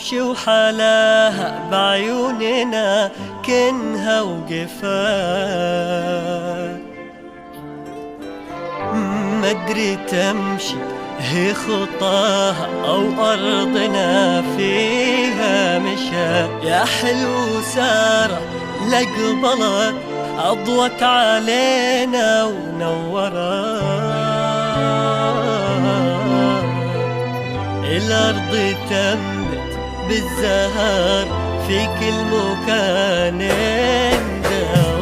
تمشي وحلاها بعيوننا كنها وقفا، مدري تمشي هي خطاها أو أرضنا فيها مشى. يا حلو سارة لقبلت أضوت علينا ونورت، الأرض تمت بالزهر في كل مكان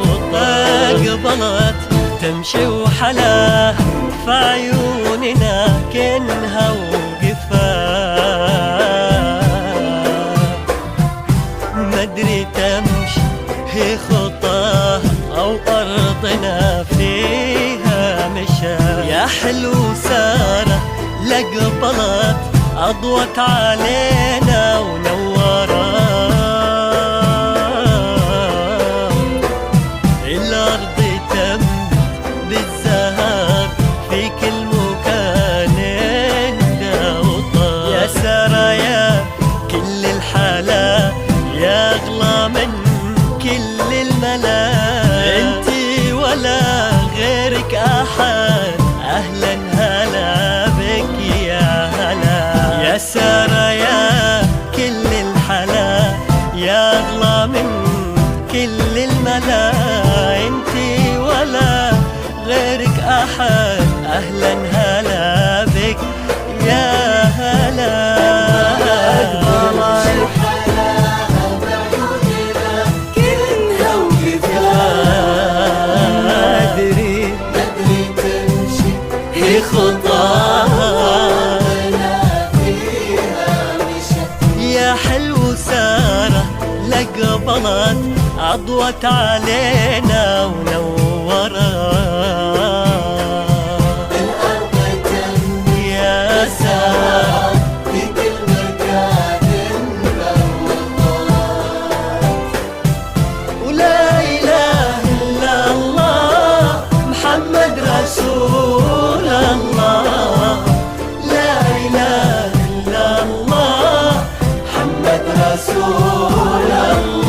وطاقبلت تمشي وحلاها في عيوننا كنها وقفا، مدري تمشي هي خطاها أو أرضنا فيها مشى. يا حلو سارة لقبلت أضوت علينا ونورت، الأرض تمت بالزهر في كل مكان وطار. يا سارة يا كل الحلا يا أغلى من كل الملا، انتي ولا غيرك أحد، أهلا هلا بك يا هلا. يا سارة يا كل الحلا يا أغلى من كل الملا، انتي ولا غيرك أحد، أهلا هلا بك يا هلا. يا حلو سارة لقبلت أضوت علينا ونورت، الأرض تمت يا سارة في كل مكان ولا إله إلا الله محمد رسول الله، لا إله إلا الله محمد رسول الله.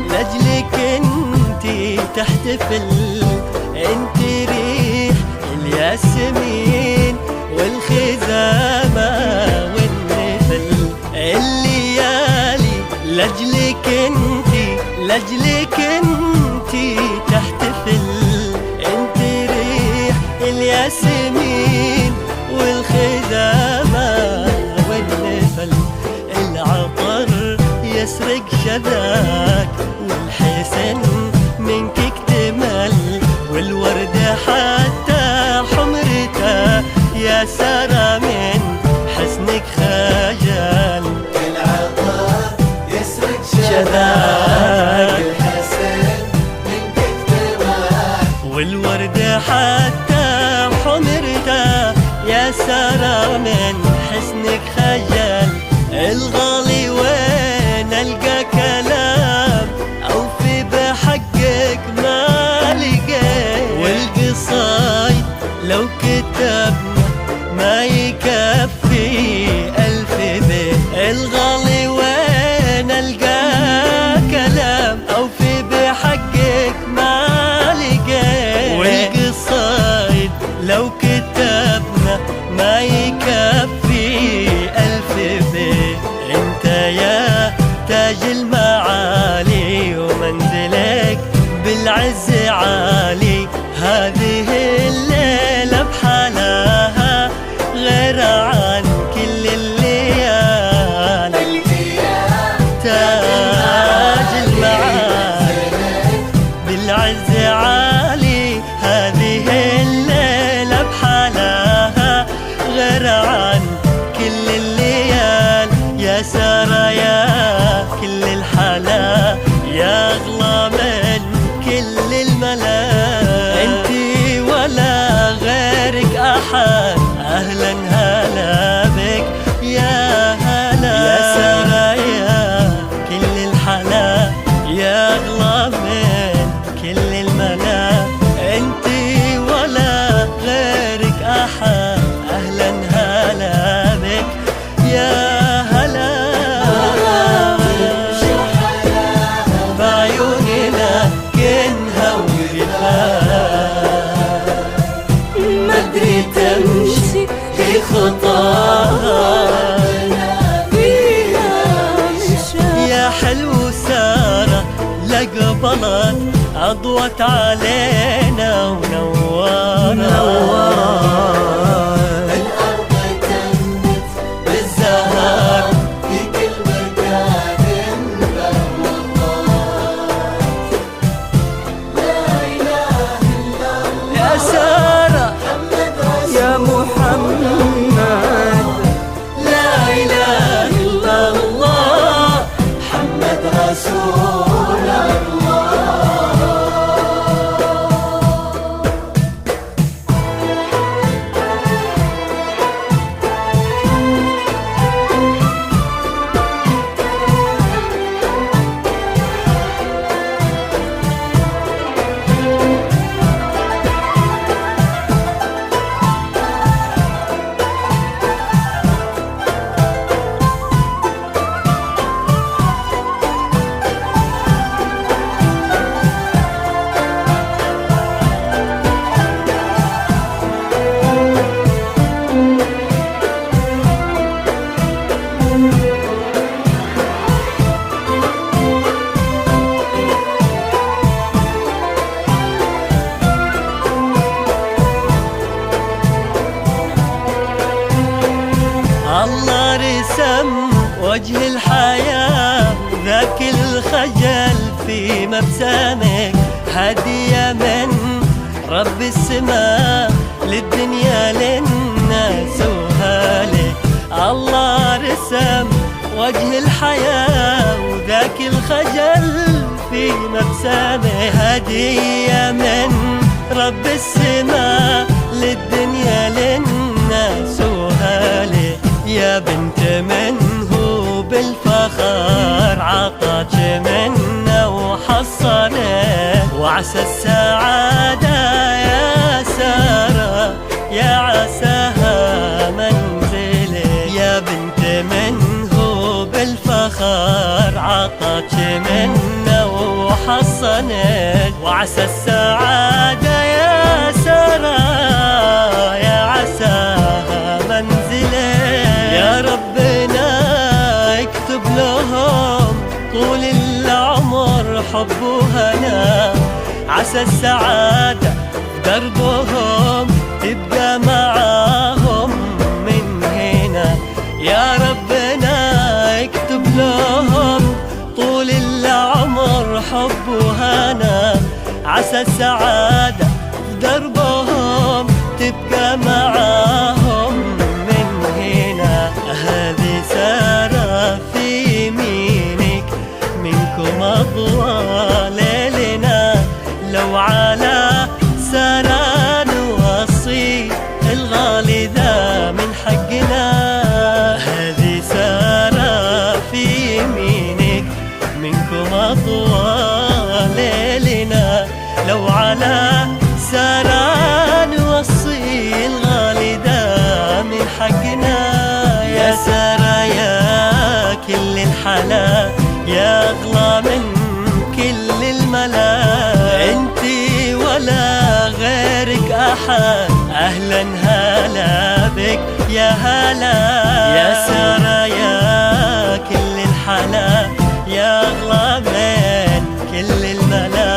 لأجلك انتي تحتفل، انتي ريح الياسمين والخزامة والنفل. الليالي لأجلك انتي تحتفل، انتي ريح الياسمين والخزامة والنفل. العطر يسرق شذاك والحسن منك اكتمل، والوردة حتى حمرتها يا سارة من حسنك خجل. العطر يسرق شذاك والحسن منك اكتمل، والوردة حتى حمرتها يا سارة من حسنك خجل. الغالي وين ألقى كلام أوفي بحقك ما لقيت، والقصايد لو كتبنا ما يكفي 1000 بيت. الغالي وين ألقى كلام أوفي بحقك ما لقيت، والقصايد لو كتبنا ما يكفي 1000 بيت. انت يا تاج المعالي وصلت أضوت علينا ونورت. الأرض تمت بالزهر في كل مكان بوضات. لا إله إلا الله يا سارة محمد رسول يا محمد، لا إله إلا الله محمد رسول الله. الله رسم وجه الحياة ذاك الخجل في مبسمك، هدية من رب السماء للدنيا للناس وهالك. الله رسم وجه الحياة وذاك الخجل في مبسمه، هدية من رب السماء للدنيا للناس وهالك. يا بنت من هو بالفخر عطاك منا وحصنك، وعسى السعادة يا سارة يا عساها منزلك. يا بنت من هو بالفخر عطاك منا وحصنك، وعسى السعادة يا سارة يا عساها منزلك. يا ربنا اكتب لهم طول العمر حب وهنا، عسى السعادة دربهم تبقى معاهم من هنا. يا ربنا اكتب لهم طول العمر حب وهنا، عسى السعادة دربهم تبقى معاهم من هنا. هذه سارة في يمينك منكم أضواء ليلنا، لو على سارة نوصي الغالي ذا من حقنا. هذه سارة في يمينك منكم أضواء ليلنا، لو على سارة نوصي الغالي ذا من حقنا. يا سارة يا كل الحلا يا أغلى من كل الملا، انتي ولا غيرك أحد، أهلا هلا بك يا هلا. يا سارة يا كل الحلا يا أغلى من كل الملا،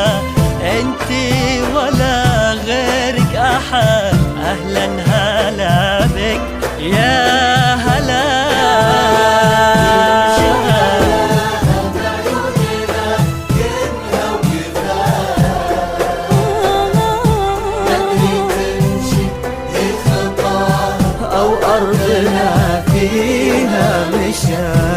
انتي ولا غيرك أحد، أهلا هلا بك يا هلا. أو أرضنا فيها مشى